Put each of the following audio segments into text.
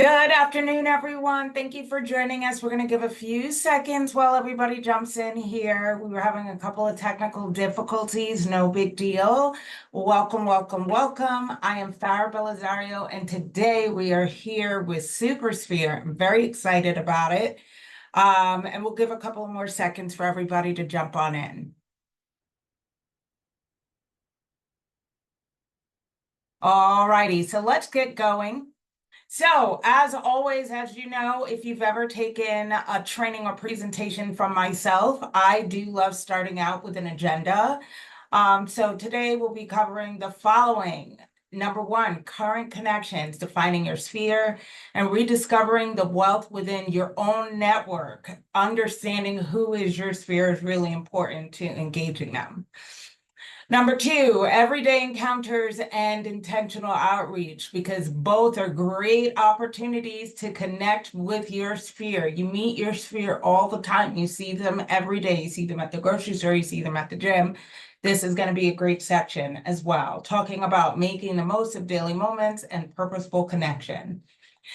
Good afternoon, everyone. Thank you for joining us. We're going to give a few seconds while everybody jumps in here. We were having a couple of technical difficulties, no big deal. Welcome, welcome, welcome. I am Farah Belizario, and today we are here with SuperSphere. I'm very excited about it. And we'll give a couple more seconds for everybody to jump on in. All righty, so let's get going. So, as always, as you know, if you've ever taken a training or presentation from myself, I do love starting out with an agenda. So today we'll be covering the following. Number one, current connections, defining your sphere and rediscovering the wealth within your own network. Understanding who is your sphere is really important to engaging them. Number two, everyday encounters and intentional outreach, because both are great opportunities to connect with your sphere. You meet your sphere all the time. You see them every day. You see them at the grocery store. You see them at the gym. This is going to be a great section as well, talking about making the most of daily moments and purposeful connection.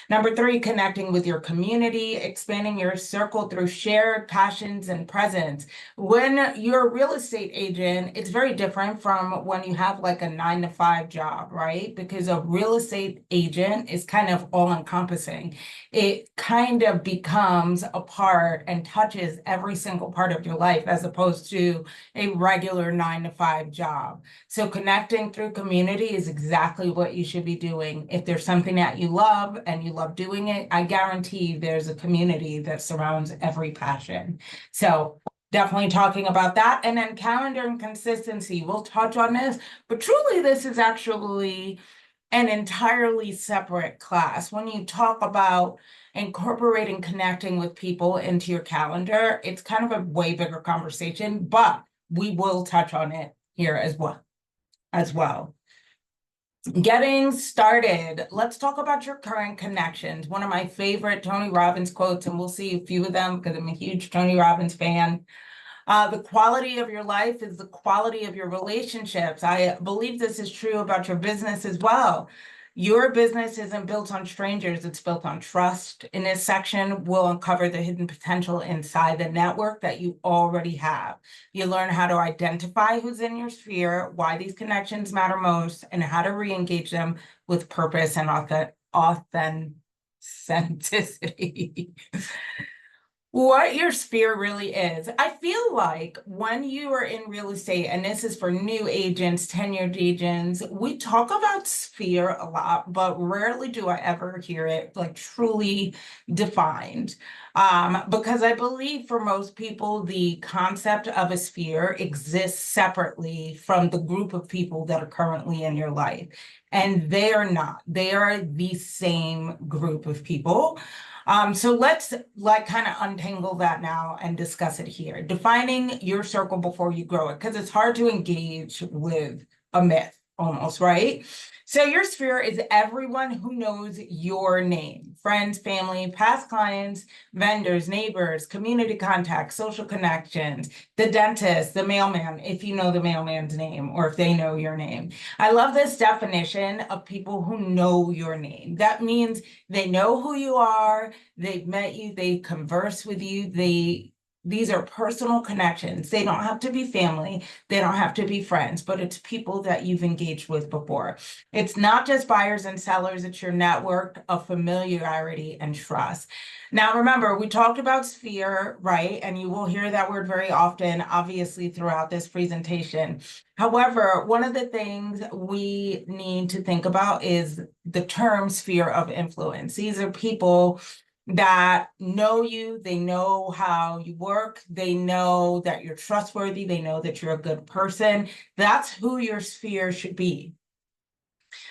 Number three, connecting with your community, expanding your circle through shared passions and presence. When you're a real estate agent, it's very different from when you have like a 9-to-5 job, right? Because a real estate agent is kind of all encompassing. It kind of becomes a part and touches every single part of your life as opposed to a regular 9-to-5 job. So connecting through community is exactly what you should be doing. If there's something that you love and you love doing it, I guarantee there's a community that surrounds every passion. So definitely talking about that. And then calendar and consistency, we'll touch on this, but truly this is actually an entirely separate class. When you talk about incorporating connecting with people into your calendar, it's kind of a way bigger conversation, but we will touch on it here as well. Getting started. Let's talk about your current connections. One of my favorite Tony Robbins quotes, and we'll see a few of them because I'm a huge Tony Robbins fan. The quality of your life is the quality of your relationships. I believe this is true about your business as well. Your business isn't built on strangers, it's built on trust. In this section, we'll uncover the hidden potential inside the network that you already have. You learn how to identify who's in your sphere, why these connections matter most, and how to re-engage them with purpose and authenticity. What your sphere really is. I feel like when you are in real estate, and this is for new agents, tenured agents, we talk about sphere a lot, but rarely do I ever hear it like truly defined. Because I believe for most people, the concept of a sphere exists separately from the group of people that are currently in your life. And they are not. They are the same group of people. So let's kind of untangle that now and discuss it here. Defining your circle before you grow it, because it's hard to engage with a myth almost, right? So your sphere is everyone who knows your name: friends, family, past clients, vendors, neighbors, community contacts, social connections, the dentist, the mailman, if you know the mailman's name or if they know your name. I love this definition of people who know your name. That means they know who you are, they've met you, they converse with you, these are personal connections. They don't have to be family, they don't have to be friends, but it's people that you've engaged with before. It's not just buyers and sellers, it's your network of familiarity and trust. Now, remember, we talked about sphere, right? And you will hear that word very often, obviously, throughout this presentation. However, one of the things we need to think about is the term sphere of influence. These are people that know you, they know how you work, they know that you're trustworthy, they know that you're a good person. That's who your sphere should be.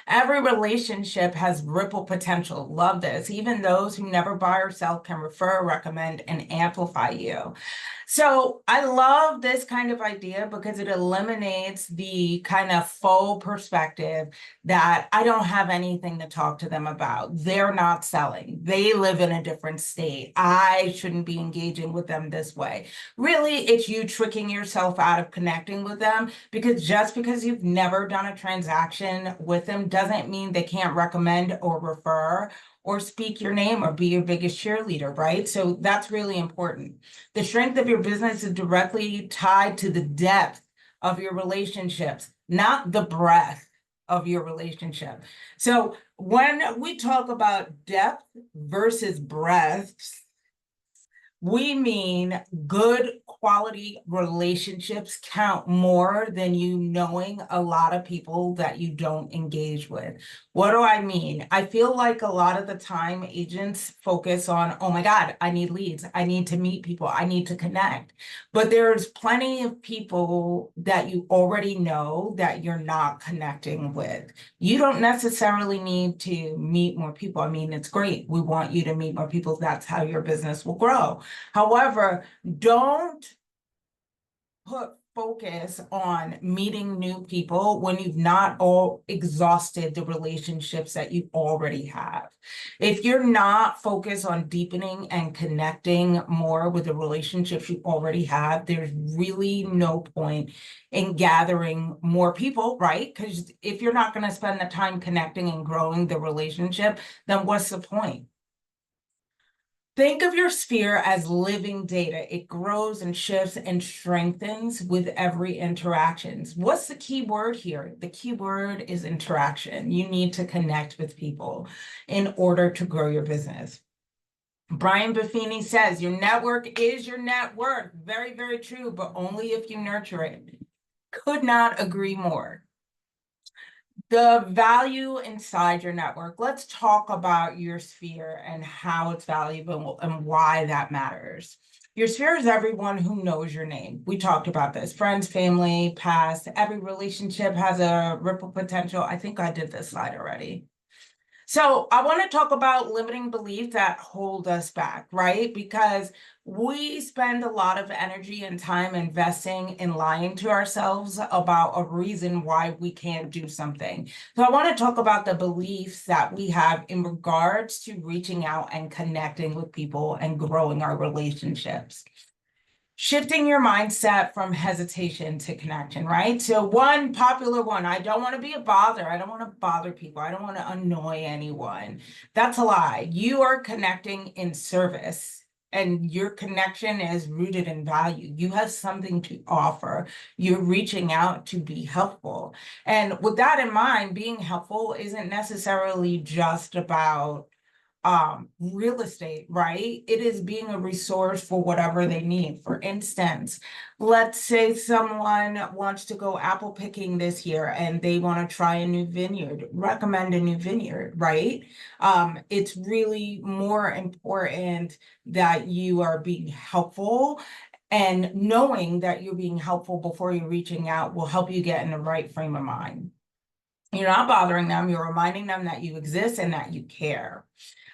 Every relationship has ripple potential. Love this. Even those who never buy or sell can refer, recommend, and amplify you. So I love this kind of idea because it eliminates the kind of faux perspective that I don't have anything to talk to them about. They're not selling. They live in a different state. I shouldn't be engaging with them this way. Really, it's you tricking yourself out of connecting with them, because just because you've never done a transaction with them doesn't mean they can't recommend or refer or speak your name or be your biggest cheerleader, right? So that's really important. The strength of your business is directly tied to the depth of your relationships, not the breadth of your relationship. So when we talk about depth versus breadth, we mean good quality relationships count more than you knowing a lot of people that you don't engage with. What do I mean? I feel like a lot of the time agents focus on, oh my God, I need leads. I need to meet people. I need to connect. But there's plenty of people that you already know that you're not connecting with. You don't necessarily need to meet more people. I mean, it's great. We want you to meet more people. That's how your business will grow. However, don't put focus on meeting new people when you've not all exhausted the relationships that you already have. If you're not focused on deepening and connecting more with the relationships you already have, there's really no point in gathering more people, right? Because if you're not going to spend the time connecting and growing the relationship, then what's the point? Think of your sphere as living data. It grows and shifts and strengthens with every interaction. What's the key word here? The key word is interaction. You need to connect with people in order to grow your business. Brian Buffini says, your network is your net worth. Very, very true, but only if you nurture it. Could not agree more. The value inside your network. Let's talk about your sphere and how it's valuable and why that matters. Your sphere is everyone who knows your name. We talked about this. Friends, family, past. Every relationship has a ripple potential. I think I did this slide already. So I want to talk about limiting beliefs that hold us back, right? Because we spend a lot of energy and time investing in lying to ourselves about a reason why we can't do something. So I want to talk about the beliefs that we have in regards to reaching out and connecting with people and growing our relationships. Shifting your mindset from hesitation to connection, right? So one popular one, I don't want to be a bother. I don't want to bother people. I don't want to annoy anyone. That's a lie. You are connecting in service, and your connection is rooted in value. You have something to offer. You're reaching out to be helpful. And with that in mind, being helpful isn't necessarily just about real estate, right? It is being a resource for whatever they need. For instance, let's say someone wants to go apple picking this year and they want to try a new vineyard, recommend a new vineyard, right? It's really more important that you are being helpful, and knowing that you're being helpful before you're reaching out will help you get in the right frame of mind. You're not bothering them, you're reminding them that you exist and that you care.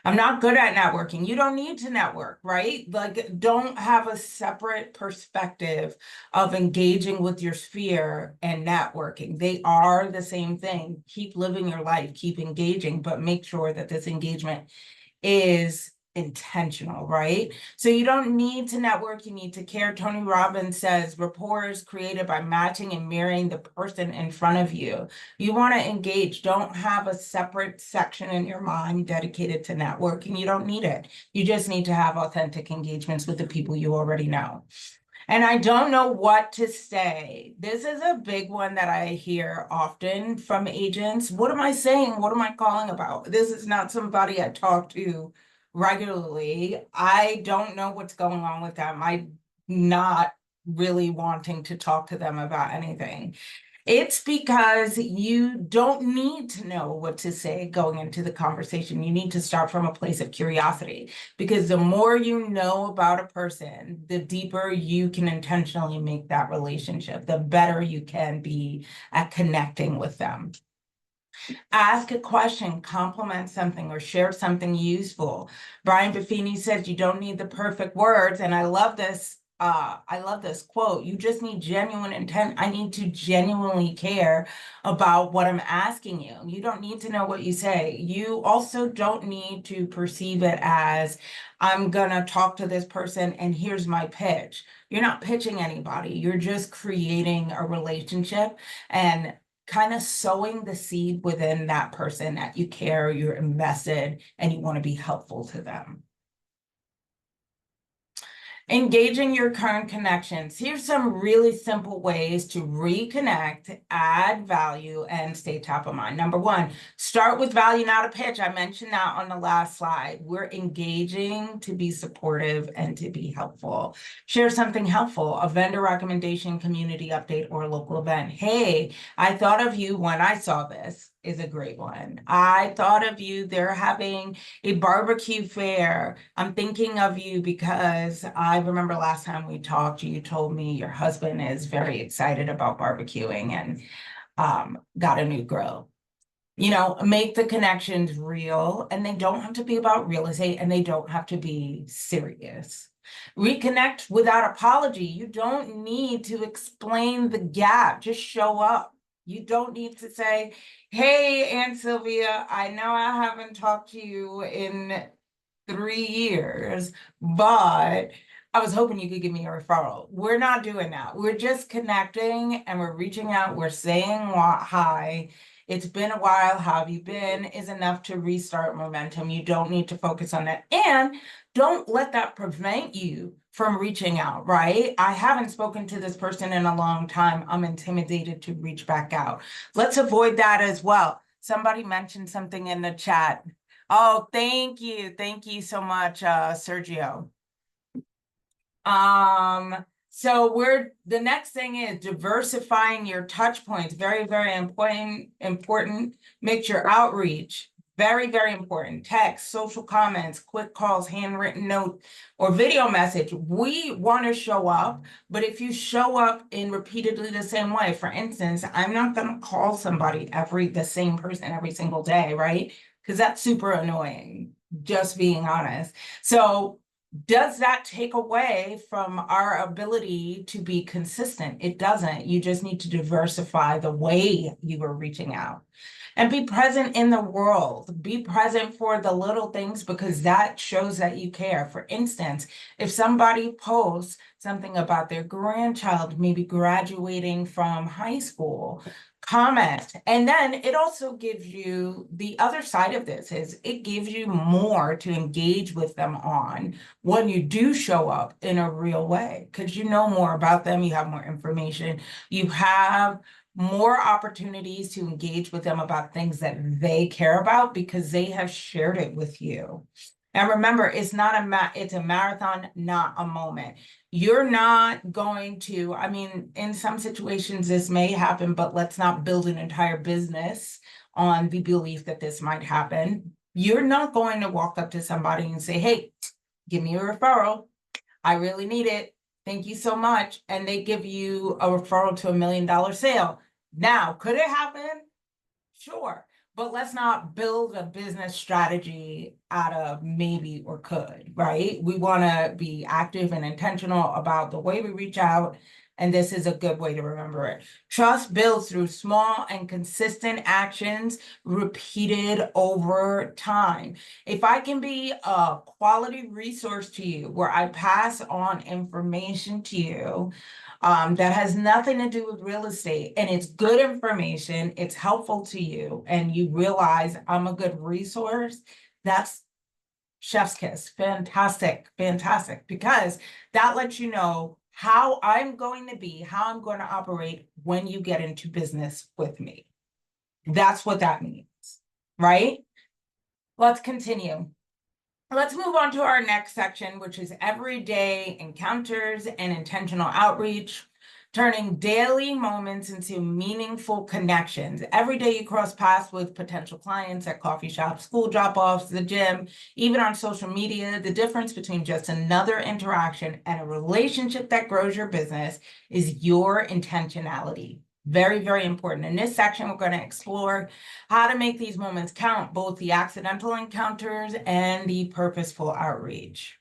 I'm not good at networking. You don't need to network, right? Like, don't have a separate perspective of engaging with your sphere and networking. They are the same thing. Keep living your life, keep engaging, but make sure that this engagement is intentional, right? So you don't need to network, you need to care. Tony Robbins says rapport is created by matching and mirroring the person in front of you. You want to engage. Don't have a separate section in your mind dedicated to networking. You don't need it. You just need to have authentic engagements with the people you already know. And I don't know what to say. This is a big one that I hear often from agents. What am I saying? What am I calling about? This is not somebody I talk to regularly. I don't know what's going on with them. I'm not really wanting to talk to them about anything. It's because you don't need to know what to say going into the conversation. You need to start from a place of curiosity, because the more you know about a person, the deeper you can intentionally make that relationship, the better you can be at connecting with them. Ask a question, compliment something, or share something useful. Brian Buffini says you don't need the perfect words, and I love this. I love this quote. You just need genuine intent. I need to genuinely care about what I'm asking you. You don't need to know what you say. You also don't need to perceive it as, I'm gonna talk to this person and here's my pitch. You're not pitching anybody. You're just creating a relationship and kind of sowing the seed within that person that you care, you're invested, and you want to be helpful to them. Engaging your current connections. Here's some really simple ways to reconnect, add value, and stay top of mind. Number one, start with value, not a pitch. I mentioned that on the last slide. We're engaging to be supportive and to be helpful. Share something helpful, a vendor recommendation, community update, or a local event. Hey, I thought of you when I saw this is a great one. I thought of you. They're having a barbecue fair. I'm thinking of you because I remember last time we talked, you told me your husband is very excited about barbecuing and got a new grill. You know, make the connections real, and they don't have to be about real estate, and they don't have to be serious. Reconnect without apology. You don't need to explain the gap. Just show up. You don't need to say, hey, Aunt Sylvia, I know I haven't talked to you in 3 years, but I was hoping you could give me a referral. We're not doing that. We're just connecting and we're reaching out. We're saying hi. It's been a while. How have you been? Is enough to restart momentum. You don't need to focus on that. And don't let that prevent you from reaching out, right? I haven't spoken to this person in a long time. I'm intimidated to reach back out. Let's avoid that as well. Somebody mentioned something in the chat. Oh, thank you. Thank you so much, Sergio. So the next thing is diversifying your touch points. Very, very important. Make your outreach. Very, very important. Text, social comments, quick calls, handwritten note, or video message. We want to show up, but if you show up in repeatedly the same way, for instance, I'm not going to call somebody the same person every single day, right? Because that's super annoying, just being honest. So does that take away from our ability to be consistent? It doesn't. You just need to diversify the way you are reaching out. And be present in the world. Be present for the little things because that shows that you care. For instance, if somebody posts something about their grandchild maybe graduating from high school, comment. And then it also gives you the other side of this is it gives you more to engage with them on when you do show up in a real way because you know more about them, you have more information, you have more opportunities to engage with them about things that they care about because they have shared it with you. And remember, it's a marathon, not a moment. You're not going to, I mean, in some situations this may happen, but let's not build an entire business on the belief that this might happen. You're not going to walk up to somebody and say, hey, give me a referral. I really need it. Thank you so much. And they give you a referral to $1 million sale. Now, could it happen? Sure. But let's not build a business strategy out of maybe or could, right? We want to be active and intentional about the way we reach out. And this is a good way to remember it. Trust builds through small and consistent actions repeated over time. If I can be a quality resource to you where I pass on information to you, that has nothing to do with real estate and it's good information, it's helpful to you, and you realize I'm a good resource, that's chef's kiss. Fantastic, fantastic, because that lets you know how I'm going to be, how I'm going to operate when you get into business with me. That's what that means, right? Let's continue. Let's move on to our next section, which is everyday encounters and intentional outreach, turning daily moments into meaningful connections. Every day you cross paths with potential clients at coffee shops, school drop-offs, the gym, even on social media. The difference between just another interaction and a relationship that grows your business is your intentionality. Very, very important. In this section, we're going to explore how to make these moments count, both the accidental encounters and the purposeful outreach.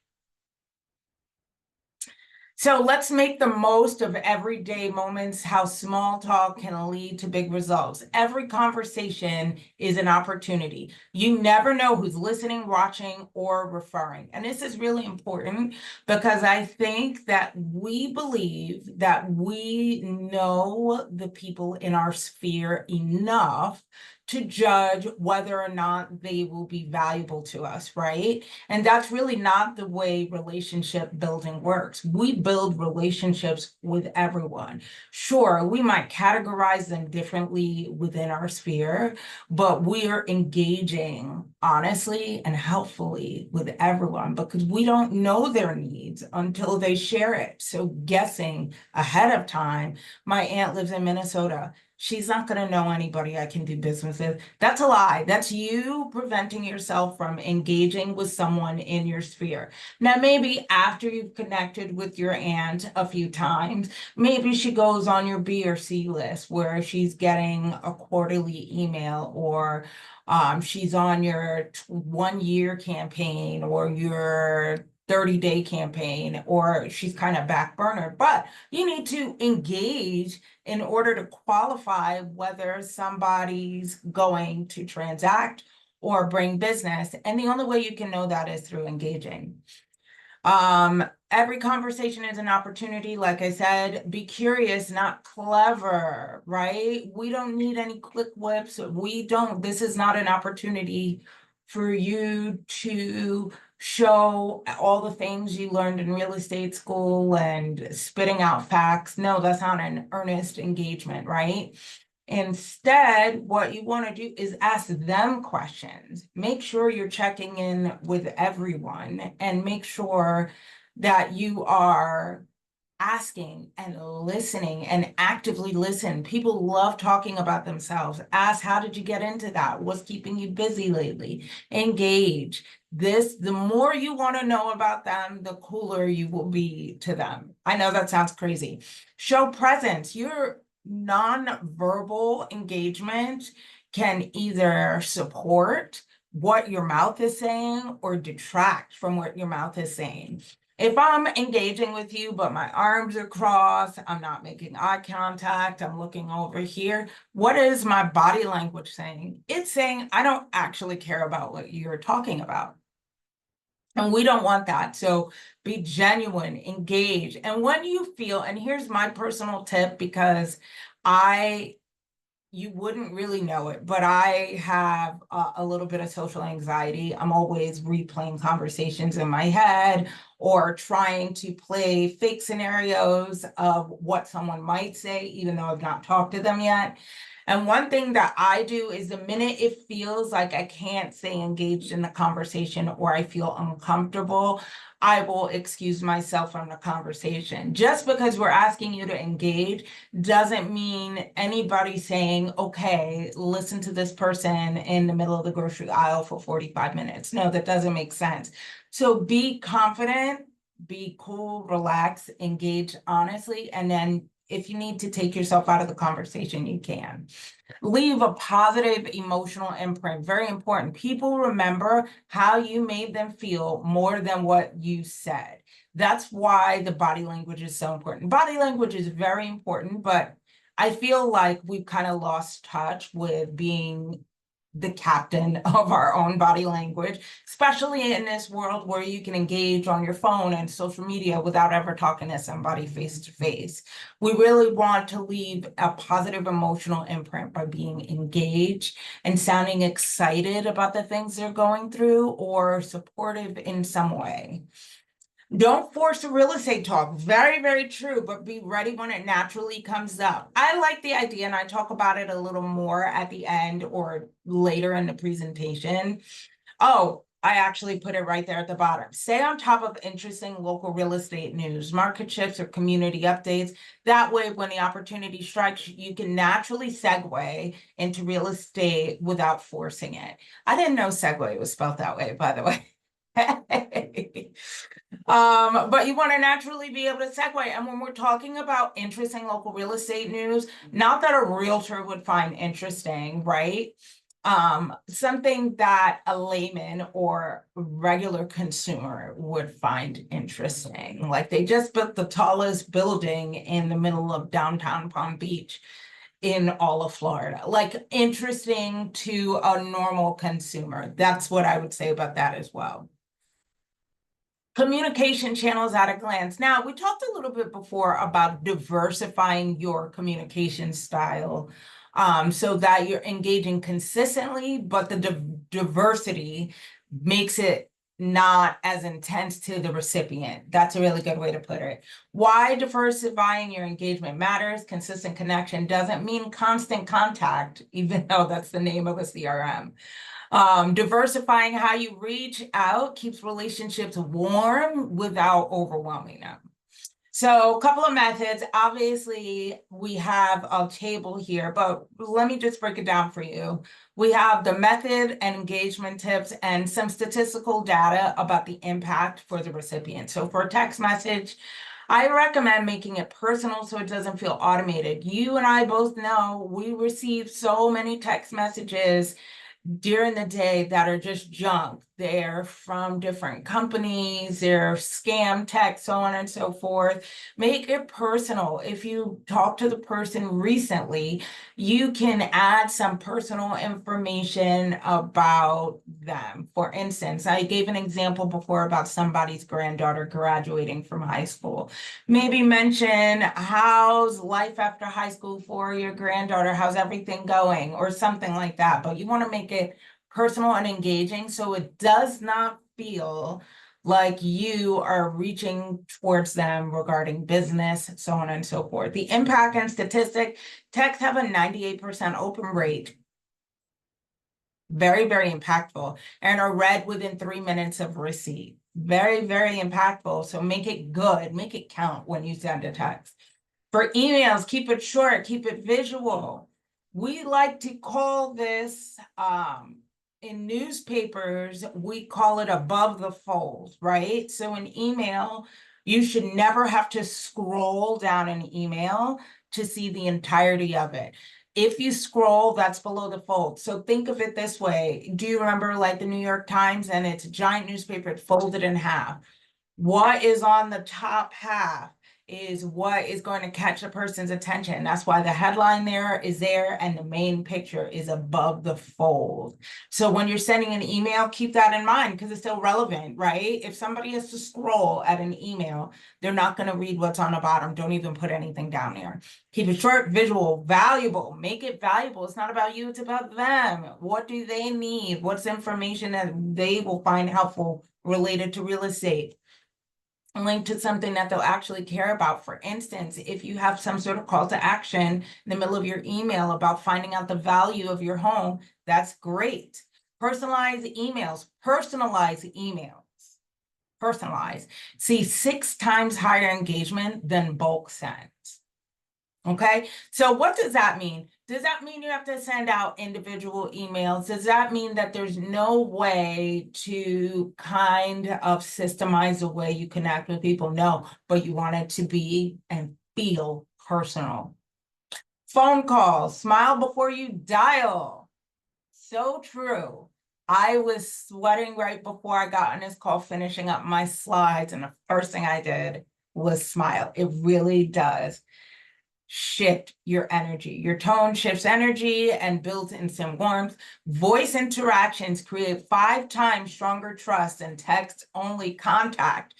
So let's make the most of everyday moments, how small talk can lead to big results. Every conversation is an opportunity. You never know who's listening, watching, or referring. And this is really important because I think that we believe that we know the people in our sphere enough to judge whether or not they will be valuable to us, right? And that's really not the way relationship building works. We build relationships with everyone. Sure, we might categorize them differently within our sphere, but we are engaging honestly and helpfully with everyone because we don't know their needs until they share it. So guessing ahead of time, my aunt lives in Minnesota. She's not going to know anybody I can do business with. That's a lie. That's you preventing yourself from engaging with someone in your sphere. Now, maybe after you've connected with your aunt a few times, maybe she goes on your B or C list where she's getting a quarterly email, or she's on your 1 year campaign or your 30-day campaign, or she's kind of back burner. But you need to engage in order to qualify whether somebody's going to transact or bring business. And the only way you can know that is through engaging. Every conversation is an opportunity. Like I said, be curious, not clever, right? We don't need any quick whips. This is not an opportunity for you to show all the things you learned in real estate school and spitting out facts. No, that's not an earnest engagement, right? Instead, what you want to do is ask them questions. Make sure you're checking in with everyone and make sure that you are asking and listening and actively listen. People love talking about themselves. Ask, how did you get into that? What's keeping you busy lately? Engage. The more you want to know about them, the cooler you will be to them. I know that sounds crazy. Show presence. Your non-verbal engagement can either support what your mouth is saying or detract from what your mouth is saying. If I'm engaging with you, but my arms are crossed, I'm not making eye contact, I'm looking over here, what is my body language saying? It's saying, I don't actually care about what you're talking about. And we don't want that. So be genuine, engage. And when you feel, and here's my personal tip, because you wouldn't really know it, but I have a little bit of social anxiety. I'm always replaying conversations in my head or trying to play fake scenarios of what someone might say, even though I've not talked to them yet. And one thing that I do is the minute it feels like I can't stay engaged in the conversation or I feel uncomfortable, I will excuse myself from the conversation. Just because we're asking you to engage doesn't mean anybody saying, okay, listen to this person in the middle of the grocery aisle for 45 minutes. No, that doesn't make sense. So be confident, be cool, relax, engage honestly, and then if you need to take yourself out of the conversation, you can. Leave a positive emotional imprint. Very important. People remember how you made them feel more than what you said. That's why the body language is so important. Body language is very important, but I feel like we've kind of lost touch with being the captain of our own body language, especially in this world where you can engage on your phone and social media without ever talking to somebody face to face. We really want to leave a positive emotional imprint by being engaged and sounding excited about the things they're going through or supportive in some way. Don't force a real estate talk. Very, very true, but be ready when it naturally comes up. I like the idea, and I talk about it a little more at the end or later in the presentation. Oh, I actually put it right there at the bottom. Stay on top of interesting local real estate news, market shifts, or community updates. That way, when the opportunity strikes, you can naturally segue into real estate without forcing it. I didn't know segue was spelled that way, by the way. But you want to naturally be able to segue. And when we're talking about interesting local real estate news, not that a realtor would find interesting, right? Something that a layman or regular consumer would find interesting. Like they just built the tallest building in the middle of downtown Palm Beach in all of Florida. Like interesting to a normal consumer. That's what I would say about that as well. Communication channels at a glance. Now, we talked a little bit before about diversifying your communication style, so that you're engaging consistently, but the diversity makes it not as intense to the recipient. That's a really good way to put it. Why diversifying your engagement matters. Consistent connection doesn't mean constant contact, even though that's the name of a CRM. Diversifying how you reach out keeps relationships warm without overwhelming them. So a couple of methods. Obviously, we have a table here, but let me just break it down for you. We have the method and engagement tips and some statistical data about the impact for the recipient. So for a text message, I recommend making it personal so it doesn't feel automated. You and I both know we receive so many text messages during the day that are just junk. They're from different companies, they're scam texts, so on and so forth. Make it personal. If you talk to the person recently, you can add some personal information about them. For instance, I gave an example before about somebody's granddaughter graduating from high school. Maybe mention, how's life after high school for your granddaughter? How's everything going? Or something like that. But you want to make it personal and engaging so it does not feel like you are reaching towards them regarding business, so on and so forth. The impact and statistic, texts have a 98% open rate. Very, very impactful, and are read within 3 minutes of receipt. Very, very impactful. So make it good, make it count when you send a text. For emails, keep it short, keep it visual. We like to call this, in newspapers, we call it above the fold, right? So in email, you should never have to scroll down an email to see the entirety of it. If you scroll, that's below the fold. So think of it this way. Do you remember like the New York Times, and it's a giant newspaper, it's folded in half? What is on the top half is what is going to catch a person's attention. That's why the headline there is there and the main picture is above the fold. So when you're sending an email, keep that in mind because it's still relevant, right? If somebody has to scroll at an email, they're not going to read what's on the bottom. Don't even put anything down there. Keep it short, visual, valuable. Make it valuable. It's not about you, it's about them. What do they need? What's information that they will find helpful related to real estate? Link to something that they'll actually care about. For instance, if you have some sort of call to action in the middle of your email about finding out the value of your home, that's great. Personalize emails, personalize. See 6 times higher engagement than bulk sends. Okay, so what does that mean? Does that mean you have to send out individual emails? Does that mean that there's no way to kind of systemize the way you connect with people? No, but you want it to be and feel personal. Phone calls, smile before you dial. So true. I was sweating right before I got on this call, finishing up my slides, and the first thing I did was smile. It really does shift your energy. Your tone shifts energy and builds instant warmth. Voice interactions create 5 times stronger trust than text-only contact.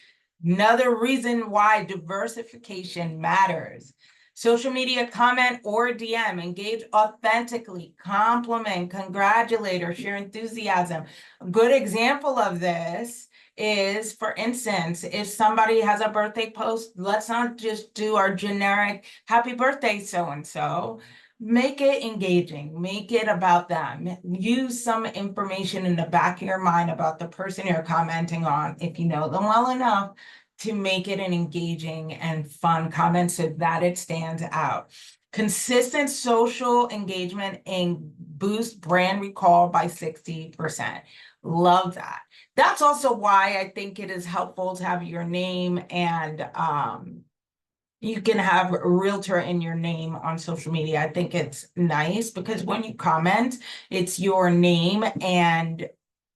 Another reason why diversification matters. Social media comment or DM, engage authentically, compliment, congratulate, or share enthusiasm. A good example of this is, for instance, if somebody has a birthday post, let's not just do our generic happy birthday so-and-so. Make it engaging, make it about them. Use some information in the back of your mind about the person you're commenting on, if you know them well enough, to make it an engaging and fun comment so that it stands out. Consistent social engagement and boost brand recall by 60%. Love that. That's also why I think it is helpful to have your name and You can have a realtor in your name on social media. I think it's nice because when you comment, it's your name and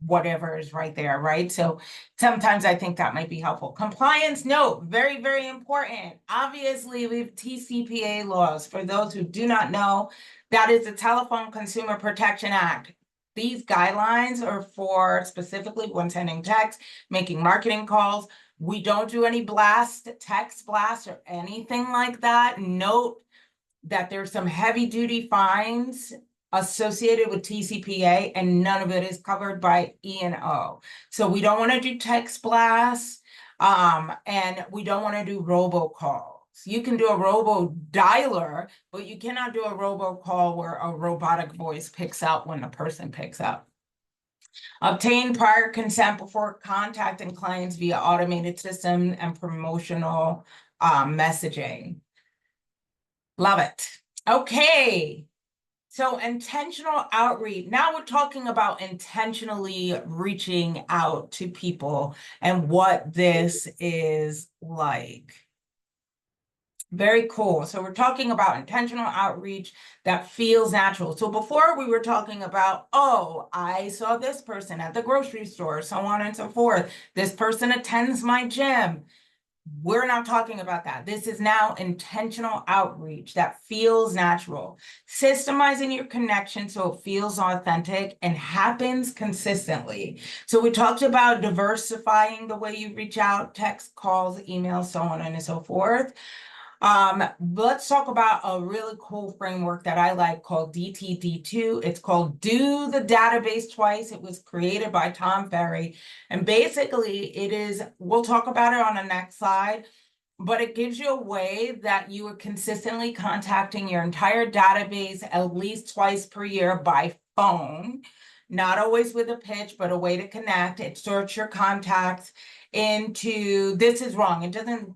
whatever is right there, right? So sometimes I think that might be helpful. Compliance note, very, very important. Obviously, we have TCPA laws. For those who do not know, that is the Telephone Consumer Protection Act. These guidelines are for specifically when sending text, making marketing calls. We don't do any text blast, or anything like that. Note that there's some heavy duty fines associated with TCPA, and none of it is covered by E&O. So we don't want to do text blasts, and we don't want to do robocalls. You can do a robo dialer, but you cannot do a robocall where a robotic voice picks up when the person picks up. Obtain prior consent before contacting clients via automated system and promotional messaging. Love it. Okay. So intentional outreach. Now we're talking about intentionally reaching out to people and what this is like. Very cool. So we're talking about intentional outreach that feels natural. So before we were talking about, oh, I saw this person at the grocery store, so on and so forth. This person attends my gym. We're not talking about that. This is now intentional outreach that feels natural. Systemizing your connection so it feels authentic and happens consistently. So we talked about diversifying the way you reach out, text, calls, emails, so on and so forth. Let's talk about a really cool framework that I like called DTD2. It's called Do the Database Twice. It was created by Tom Ferry. And basically it is, we'll talk about it on the next slide, but it gives you a way that you are consistently contacting your entire database at least twice per year by phone. Not always with a pitch, but a way to connect. It sorts your contacts into, this is wrong. It doesn't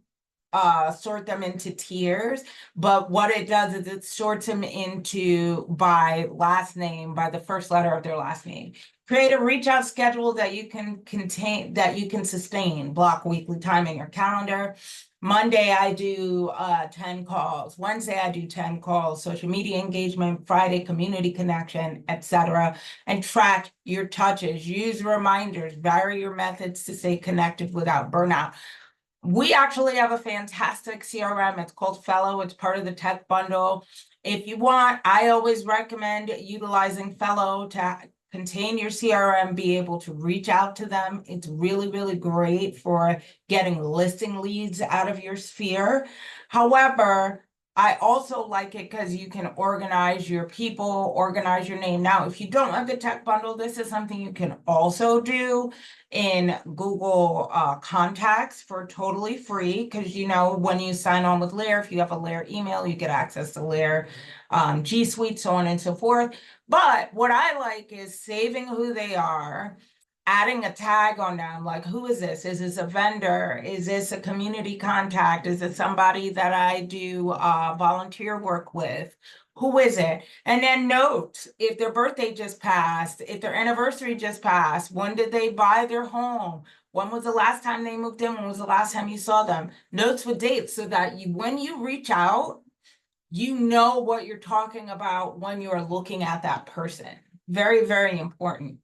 sort them into tiers, but what it does is it sorts them into by last name, by the first letter of their last name. Create a reach out schedule that you can sustain. Block weekly time in your calendar. Monday I do 10 calls. Wednesday I do 10 calls. Social media engagement. Friday community connection, etc. And track your touches. Use reminders. Vary your methods to stay connected without burnout. We actually have a fantastic CRM. It's called Fellow. It's part of the tech bundle. If you want, I always recommend utilizing Fellow to contain your CRM, be able to reach out to them. It's really, really great for getting listing leads out of your sphere. However, I also like it because you can organize your people, organize your name. Now, if you don't have the tech bundle, this is something you can also do in Google Contacts for totally free, because you know when you sign on with Layer, if you have a Layer email, you get access to Layer G Suite, so on and so forth. But what I like is saving who they are, adding a tag on them, like who is this? Is this a vendor? Is this a community contact? Is it somebody that I do volunteer work with? Who is it? And then note if their birthday just passed, if their anniversary just passed, when did they buy their home? When was the last time they moved in? When was the last time you saw them? Notes with dates so that when you reach out, you know what you're talking about when you are looking at that person. Very, very important.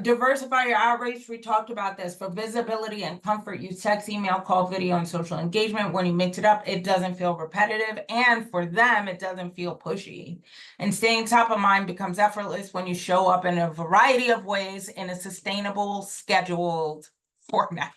Diversify your outreach. We talked about this. For visibility and comfort, use text, email, call, video, and social engagement. When you mix it up, it doesn't feel repetitive. And for them, it doesn't feel pushy. And staying top of mind becomes effortless when you show up in a variety of ways in a sustainable, scheduled format.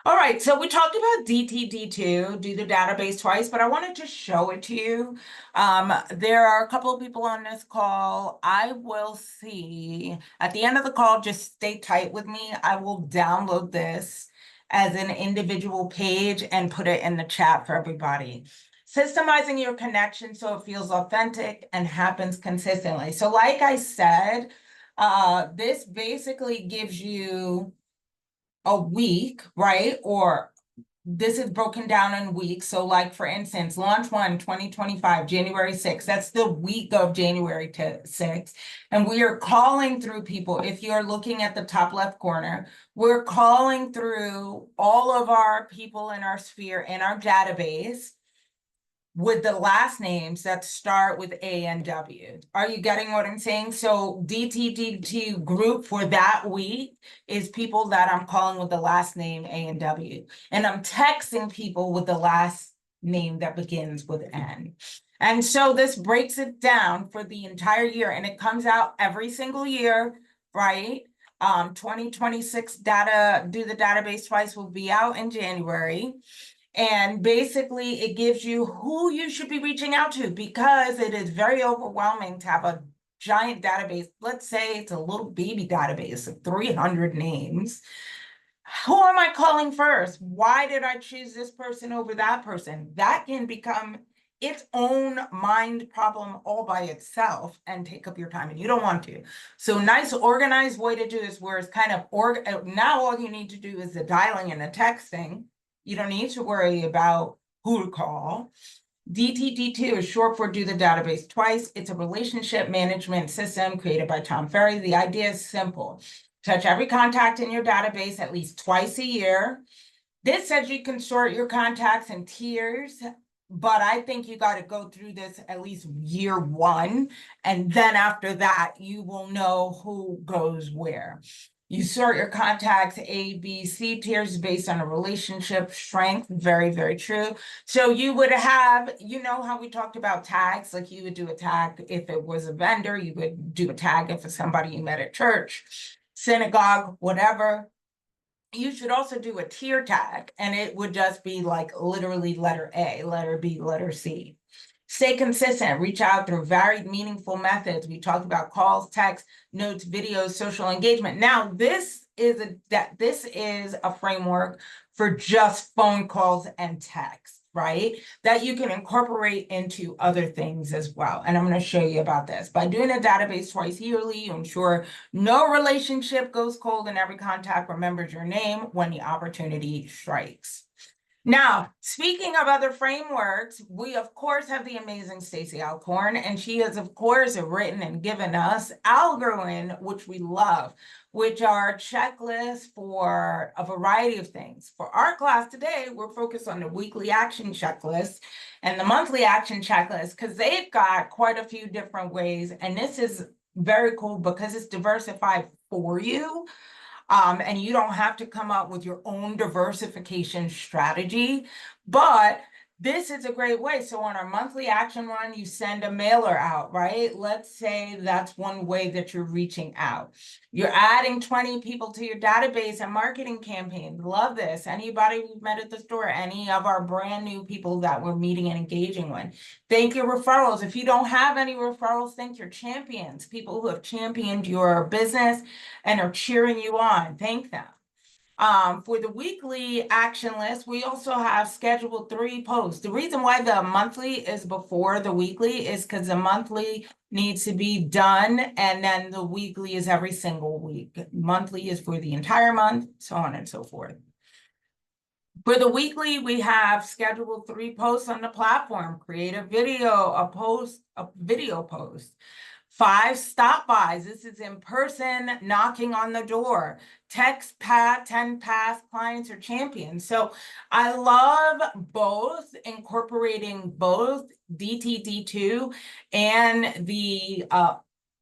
All right, so we talked about DTD2, do the database twice, but I wanted to show it to you. There are a couple of people on this call. I will see at the end of the call, just stay tight with me. I will download this as an individual page and put it in the chat for everybody. Systemizing your connection so it feels authentic and happens consistently. So like I said, this basically gives you a week, right? Or this is broken down in weeks. So like, for instance, launch 1, 2025, January 6th. That's the week of January 6th. And we are calling through people. If you're looking at the top left corner, we're calling through all of our people in our sphere, in our database, with the last names that start with A and W. Are you getting what I'm saying? So DTD2 group for that week is people that I'm calling with the last name A and W. And I'm texting people with the last name that begins with N. And so this breaks it down for the entire year, and it comes out every single year, right? 2026 data, do the database twice, will be out in January. And basically, it gives you who you should be reaching out to, because it is very overwhelming to have a giant database. Let's say it's a little baby database of 300 names. Who am I calling first? Why did I choose this person over that person? That can become its own mind problem all by itself and take up your time, and you don't want to. So nice organized way to do this, where it's kind of now all you need to do is the dialing and the texting. You don't need to worry about who to call. DTD2 is short for Do the Database Twice. It's a relationship management system created by Tom Ferry. The idea is simple. Touch every contact in your database at least twice a year. This says you can sort your contacts in tiers, but I think you got to go through this at least year 1. And then after that, you will know who goes where. You sort your contacts A, B, C tiers based on a relationship strength. Very, very true. So you would have, you know how we talked about tags, like you would do a tag if it was a vendor, you would do a tag if it's somebody you met at church, synagogue, whatever. You should also do a tier tag, and it would just be like literally letter A, letter B, letter C. Stay consistent, reach out through varied, meaningful methods. We talked about calls, texts, notes, videos, social engagement. Now, this is a framework for just phone calls and texts, right? That you can incorporate into other things as well. And I'm going to show you about this. By doing a database twice yearly, you ensure no relationship goes cold and every contact remembers your name when the opportunity strikes. Now, speaking of other frameworks, we of course have the amazing Stacey Alcorn, and she has of course written and given us Algorithm, which we love, which are checklists for a variety of things. For our class today, we're focused on the weekly action checklist and the monthly action checklist, because they've got quite a few different ways, and this is very cool because it's diversified for you. And you don't have to come up with your own diversification strategy, but this is a great way. So on our monthly action one, you send a mailer out, right? Let's say that's one way that you're reaching out. You're adding 20 people to your database and marketing campaign. Love this. Anybody we've met at the store, any of our brand new people that we're meeting and engaging with. Thank your referrals. If you don't have any referrals, thank your champions, people who have championed your business and are cheering you on. Thank them. For the weekly action list, we also have scheduled 3 posts. The reason why the monthly is before the weekly is because the monthly needs to be done, and then the weekly is every single week. Monthly is for the entire month, so on and so forth. For the weekly, we have scheduled 3 posts on the platform. Create a video post. 5 stop bys. This is in person, knocking on the door. Text 10 past clients or champions. So I love both, incorporating both DTD2 and the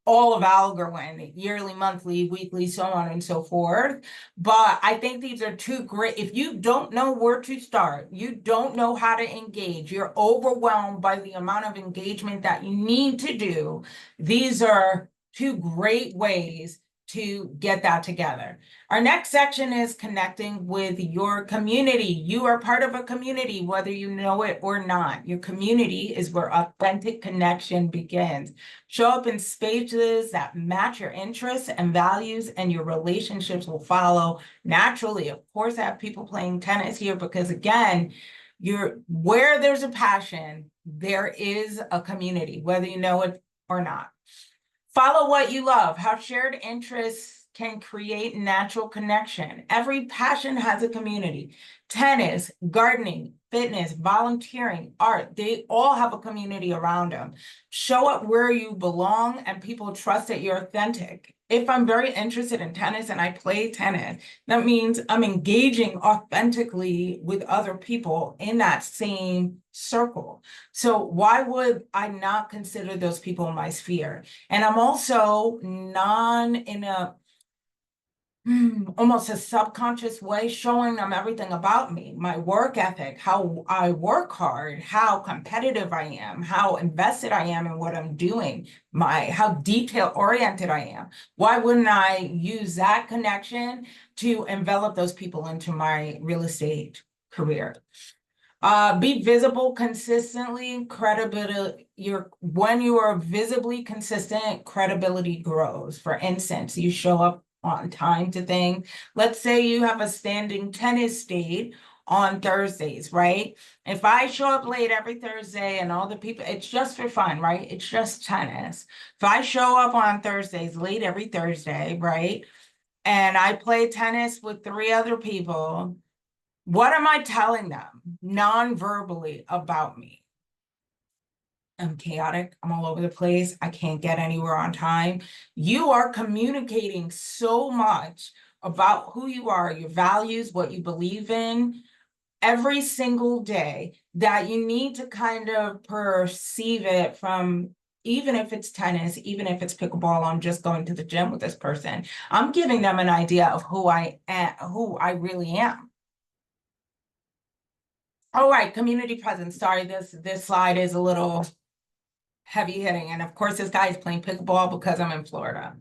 all of Algorithm, yearly, monthly, weekly, so on and so forth. But I think these are 2 great. If you don't know where to start, you don't know how to engage, you're overwhelmed by the amount of engagement that you need to do, these are 2 great ways to get that together. Our next section is connecting with your community. You are part of a community, whether you know it or not. Your community is where authentic connection begins. Show up in spaces that match your interests and values, and your relationships will follow naturally. Of course, I have people playing tennis here because, again, where there's a passion, there is a community, whether you know it or not. Follow what you love. Have shared interests can create natural connection. Every passion has a community. Tennis, gardening, fitness, volunteering, art, they all have a community around them. Show up where you belong and people trust that you're authentic. If I'm very interested in tennis and I play tennis, that means I'm engaging authentically with other people in that same circle. So why would I not consider those people in my sphere? And I'm also in a almost a subconscious way showing them everything about me, my work ethic, how I work hard, how competitive I am, how invested I am in what I'm doing, how detail oriented I am. Why wouldn't I use that connection to envelop those people into my real estate career? Be visible consistently. Credibility, when you are visibly consistent, credibility grows. For instance, you show up on time to things. Let's say you have a standing tennis date on Thursdays, right? If I show up late every Thursday and all the people, it's just for fun, right? It's just tennis. If I show up on Thursdays late every Thursday, right? And I play tennis with 3 other people, what am I telling them non-verbally about me? I'm chaotic. I'm all over the place. I can't get anywhere on time. You are communicating so much about who you are, your values, what you believe in every single day that you need to kind of perceive it from, even if it's tennis, even if it's pickleball, I'm just going to the gym with this person. I'm giving them an idea of who I am, who I really am. All right, community presence. Sorry, this slide is a little heavy hitting. And of course, this guy is playing pickleball because I'm in Florida.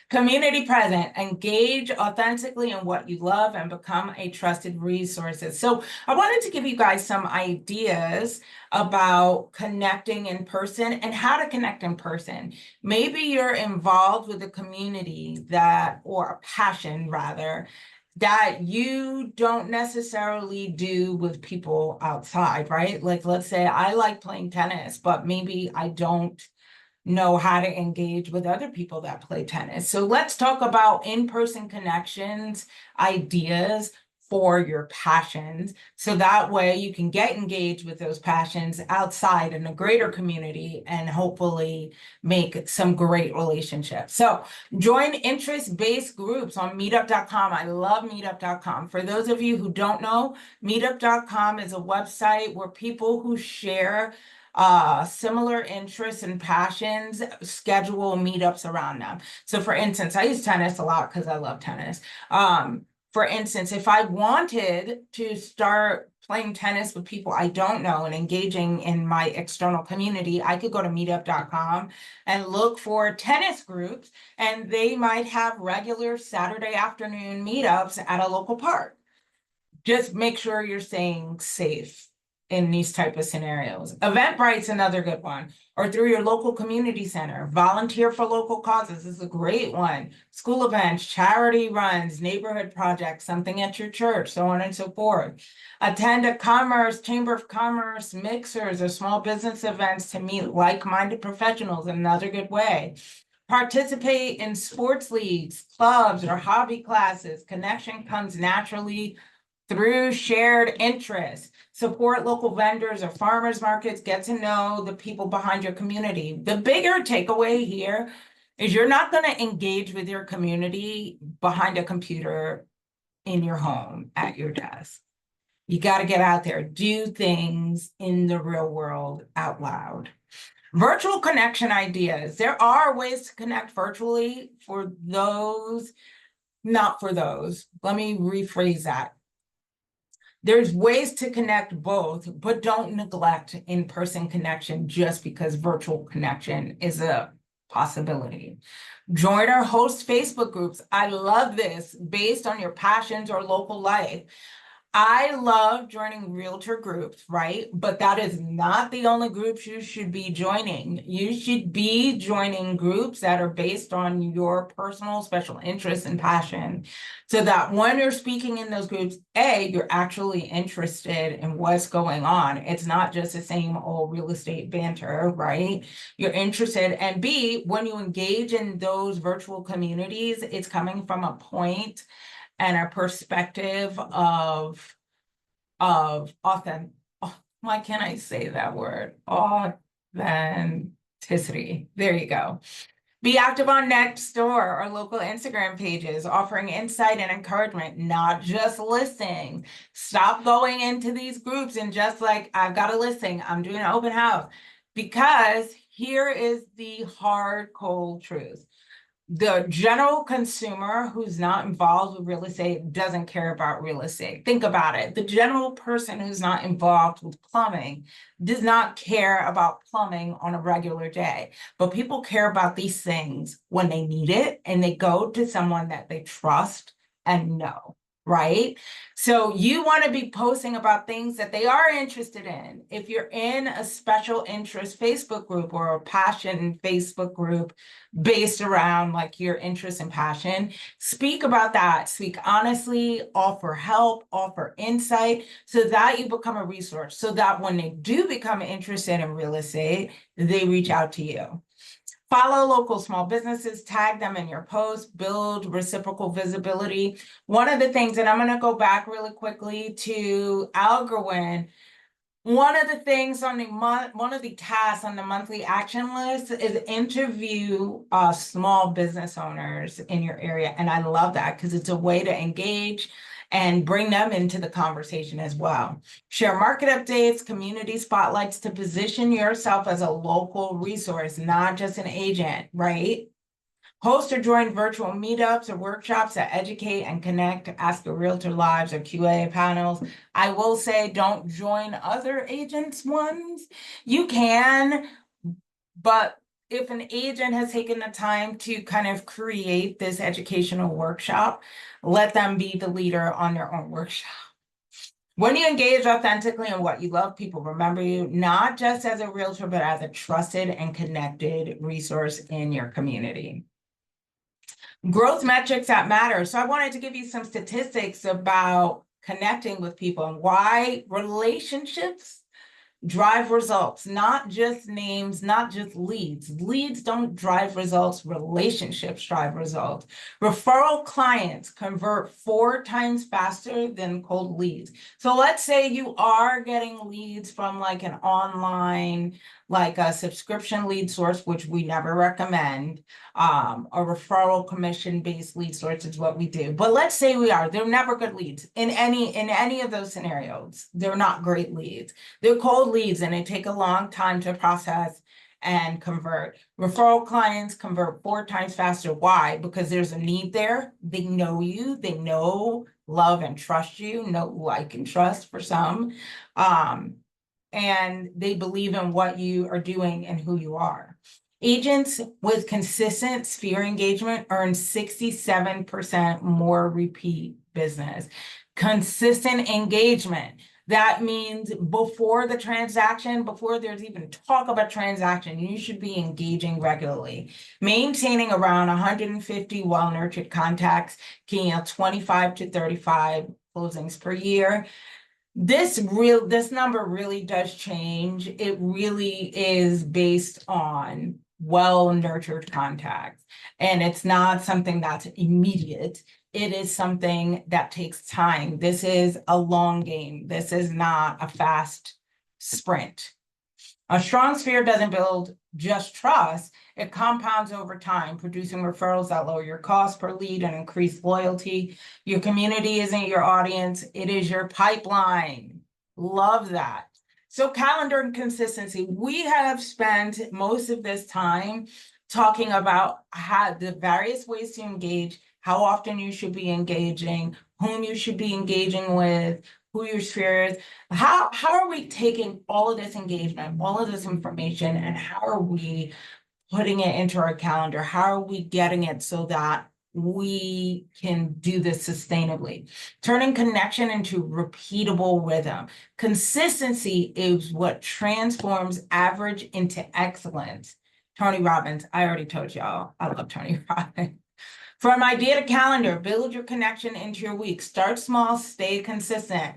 Community present, engage authentically in what you love and become a trusted resource. So I wanted to give you guys some ideas about connecting in person and how to connect in person. Maybe you're involved with a community or a passion rather, that you don't necessarily do with people outside, right? Like, let's say I like playing tennis, but maybe I don't know how to engage with other people that play tennis. So let's talk about in-person connections, ideas for your passions. So that way you can get engaged with those passions outside in a greater community and hopefully make some great relationships. So join interest-based groups on meetup.com. I love meetup.com. For those of you who don't know, meetup.com is a website where people who share similar interests and passions schedule meetups around them. So for instance, I use tennis a lot because I love tennis. For instance, if I wanted to start playing tennis with people I don't know and engaging in my external community, I could go to meetup.com and look for tennis groups, and they might have regular Saturday afternoon meetups at a local park. Just make sure you're staying safe in these type of scenarios. Eventbrite's another good one, or through your local community center. Volunteer for local causes is a great one. School events, charity runs, neighborhood projects, something at your church, so on and so forth. Attend a Chamber of Commerce mixers or small business events to meet like-minded professionals, another good way. Participate in sports leagues, clubs, or hobby classes. Connection comes naturally through shared interests. Support local vendors or farmers markets. Get to know the people behind your community. The bigger takeaway here is you're not going to engage with your community behind a computer in your home at your desk. You got to get out there, do things in the real world out loud. Virtual connection ideas. There are ways to connect virtually for those, not for those. Let me rephrase that. There's ways to connect both, but don't neglect in-person connection just because virtual connection is a possibility. Join or host Facebook groups. I love this based on your passions or local life. I love joining realtor groups, right? But that is not the only groups you should be joining. You should be joining groups that are based on your personal special interest and passion. So that when you're speaking in those groups, A, you're actually interested in what's going on. It's not just the same old real estate banter, right? You're interested. And B, when you engage in those virtual communities, it's coming from a point and a perspective of authentic, why can't I say that word? Authenticity. There you go. Be active on Nextdoor or local Instagram pages, offering insight and encouragement, not just listening. Stop going into these groups and just like, I've got a listing, I'm doing an open house. Because here is the hard, cold truth. The general consumer who's not involved with real estate doesn't care about real estate. Think about it. The general person who's not involved with plumbing does not care about plumbing on a regular day. But people care about these things when they need it and they go to someone that they trust and know, right? So you want to be posting about things that they are interested in. If you're in a special interest Facebook group or a passion Facebook group based around like your interest and passion, speak about that. Speak honestly, offer help, offer insight so that you become a resource, so that when they do become interested in real estate, they reach out to you. Follow local small businesses, tag them in your posts, build reciprocal visibility. One of the things, and I'm going to go back really quickly to Algerwin. One of the things on one of the tasks on the monthly action list is interview small business owners in your area. And I love that because it's a way to engage and bring them into the conversation as well. Share market updates, community spotlights to position yourself as a local resource, not just an agent, right? Host or join virtual meetups or workshops that educate and connect, Ask a Realtor Lives or QA panels. I will say don't join other agents' ones. You can, but if an agent has taken the time to kind of create this educational workshop, let them be the leader on their own workshop. When you engage authentically in what you love, people remember you, not just as a realtor, but as a trusted and connected resource in your community. Growth metrics that matter. So I wanted to give you some statistics about connecting with people and why relationships drive results, not just names, not just leads. Leads don't drive results, relationships drive results. Referral clients convert 4 times faster than cold leads. So let's say you are getting leads from like an online, like a subscription lead source, which we never recommend. A referral commission-based lead source is what we do. But let's say they're never good leads in any of those scenarios. They're not great leads. They're cold leads and they take a long time to process and convert. Referral clients convert 4 times faster. Why? Because there's a need there. They know you. They know, love, and trust you. Know, like, and trust for some. And they believe in what you are doing and who you are. Agents with consistent sphere engagement earn 67% more repeat business. Consistent engagement. That means before the transaction, before there's even talk about transaction, you should be engaging regularly. Maintaining around 150 well-nurtured contacts, keying out 25 to 35 closings per year. This number really does change. It really is based on well-nurtured contacts. And it's not something that's immediate. It is something that takes time. This is a long game. This is not a fast sprint. A strong sphere doesn't build just trust. It compounds over time, producing referrals that lower your cost per lead and increase loyalty. Your community isn't your audience. It is your pipeline. Love that. So calendar and consistency. We have spent most of this time talking about how the various ways to engage, how often you should be engaging, whom you should be engaging with, who your sphere is. How are we taking all of this engagement, all of this information, and how are we putting it into our calendar? How are we getting it so that we can do this sustainably. Turning connection into repeatable rhythm. Consistency is what transforms average into excellence. Tony Robbins, I already told y'all, I love Tony Robbins. From idea to calendar, build your connection into your week. Start small, stay consistent.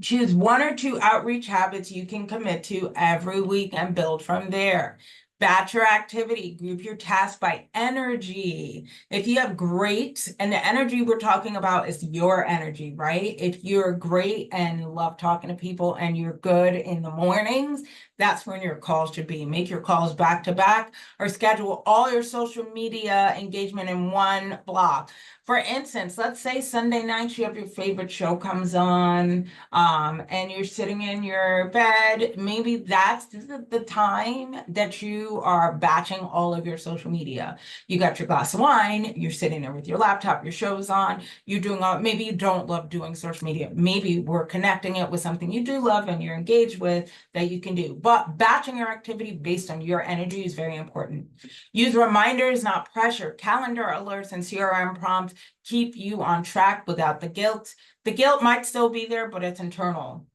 Choose 1 or 2 outreach habits you can commit to every week and build from there. Batch your activity, group your tasks by energy. If you have great, and the energy we're talking about is your energy, right? If you're great and love talking to people and you're good in the mornings, that's when your calls should be. Make your calls back to back or schedule all your social media engagement in one block. For instance, let's say Sunday night you have your favorite show comes on, and you're sitting in your bed. Maybe that's the time that you are batching all of your social media. You got your glass of wine, you're sitting there with your laptop, your show's on, you're doing all, maybe you don't love doing social media. Maybe we're connecting it with something you do love and you're engaged with that you can do. But batching your activity based on your energy is very important. Use reminders, not pressure. Calendar alerts and CRM prompts keep you on track without the guilt. The guilt might still be there, but it's internal.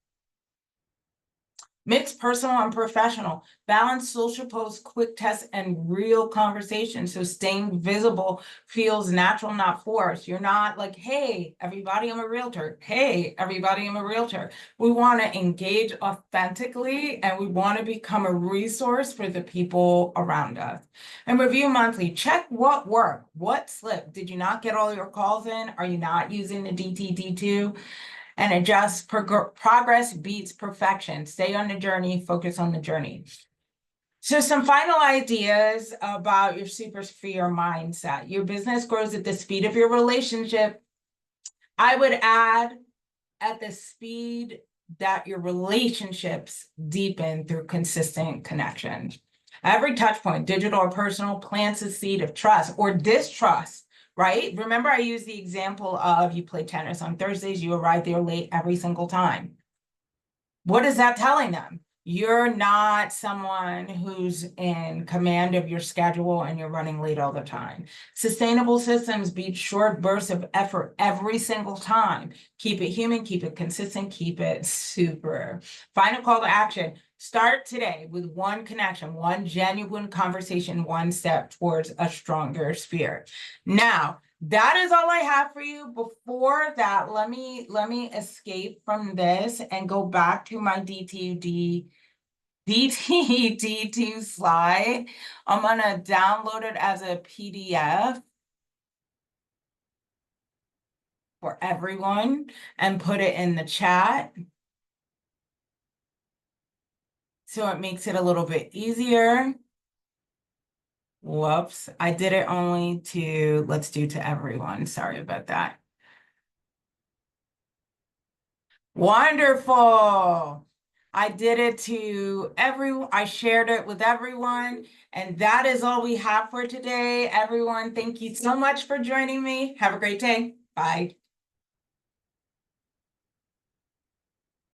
Mix personal and professional. Balance social posts, quick tests, and real conversations. So staying visible feels natural, not forced. You're not like, hey, everybody, I'm a realtor. Hey, everybody, I'm a realtor. We want to engage authentically, and we want to become a resource for the people around us. And review monthly. Check what worked, what slipped. Did you not get all your calls in? Are you not using the DTD2? And adjust. Progress beats perfection. Stay on the journey, focus on the journey. So some final ideas about your super sphere mindset. Your business grows at the speed of your relationship. I would add at the speed that your relationships deepen through consistent connection. Every touch point, digital or personal, plants a seed of trust or distrust. Right? Remember, I used the example of you play tennis on Thursdays, you arrive there late every single time. What is that telling them? You're not someone who's in command of your schedule and you're running late all the time. Sustainable systems beat short bursts of effort every single time. Keep it human, keep it consistent, keep it super. Final call to action. Start today with one connection, one genuine conversation, one step towards a stronger spirit. Now, that is all I have for you. Before that, let me escape from this and go back to my DTD2 slide. I'm gonna download it as a PDF for everyone and put it in the chat. So it makes it a little bit easier. Whoops, I did it only to, let's do to everyone. Sorry about that. Wonderful. I did it to everyone. I shared it with everyone. And that is all we have for today. Everyone, thank you so much for joining me. Have a great day. Bye.